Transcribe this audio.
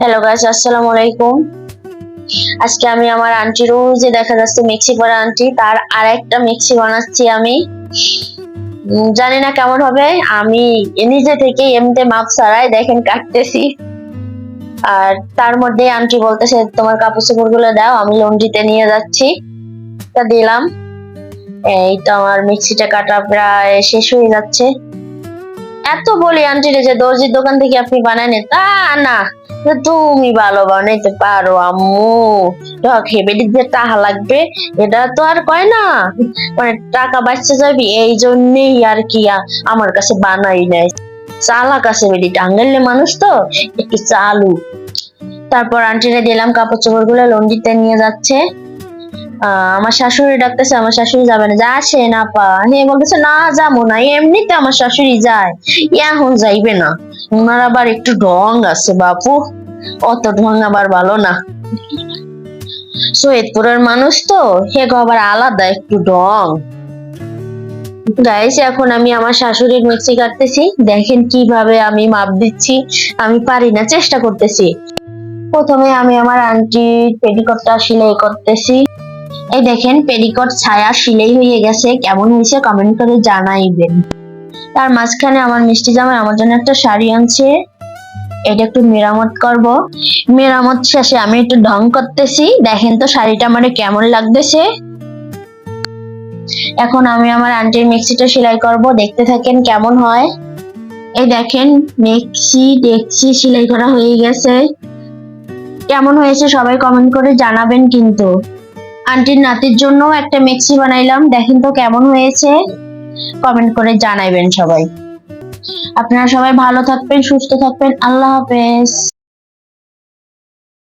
Hello guys, আসসালামু আলাইকুম। আজকে আমি আমার আন্টিরও যে দেখা যাচ্ছে মিক্সি করা আন্টি তার আরেকটা মিক্সি বানাচ্ছি আমি। জানি না কেমন হবে। আমি নিজে থেকে এমনিতে মাপ ছাড়াই দেখেন কাটতেছি। আর তার মধ্যে আন্টি বলতেছে তোমার কাপড় চোপড় গুলো দাও, আমি লন্ড্রিতে নিয়ে যাচ্ছি। তা দিলাম। এই তো আমার মিক্সিটা কাটা প্রায় শেষ হয়ে যাচ্ছে। এত বলি আন্টিরে যে দর্জির দোকান থেকে আপনি বানান, তা না, যে তুমি ভালো বানাইতে পারো আম্মু, ঢক হেবে যে টাকা লাগবে এটা তো আর কয় না, মানে টাকা বাঁচতে যাবি এই জন্যেই আর কি আমার কাছে বানাই নাই। চালাক আছে বেটি, টাঙ্গাইলে মানুষ তো একটু চালু। তারপর আন্টিরে দিলাম কাপড় চোপড় গুলো লন্ড্রিতে নিয়ে যাচ্ছে। আমার শাশুড়ি ডাকতেছে, আমার শাশুড়ি যাবে না, যা আসে না পা নিয়ে বলতেছে না যাবো না, এমনিতে আমার শাশুড়ি যায়, এখন যাইবে না। ওনার আবার একটু ঢং আছে বাপু, অত ঢং আবার ভালো না। সৈয়দপুরের মানুষ তো হে আবার আলাদা একটু ঢং। গাইস, এখন আমি আমার শাশুড়ির মিক্সি কাটতেছি, দেখেন কিভাবে আমি মাপ দিচ্ছি। আমি পারি না, চেষ্টা করতেছি। প্রথমে আমি আমার আন্টির পেটিকোটটা সেলাই করতেছি। এই দেখেন পেটিকোট ছায়া সেলাই হয়ে গেছে, কেমন হয়েছে কমেন্ট করে জানাইবেন। তার মাঝখানে আমার মিষ্টি জামাই আমার জন্য একটা শাড়ি আনছে, এটা একটু মেরামত করব। মেরামত শেষে আমি একটু ঢং করতেছি, দেখেন তো শাড়িটা আমার কেমন লাগতেছে। এখন আমি আমার আন্টির মিক্সিটা সেলাই করব, দেখতে থাকেন কেমন হয়। এই দেখেন মিক্সি সেলাই করা হয়ে গেছে। কেমন হয়েছে সবাই কমেন্ট করে জানাবেন কিন্তু। আন্টির নাতির জন্য একটা মিক্সি বানাইলাম, দেখেন তো কেমন হয়েছে, কমেন্ট করে জানাইবেন সবাই। আপনারা সবাই ভালো থাকবেন, সুস্থ থাকবেন, আল্লাহ হাফেজ।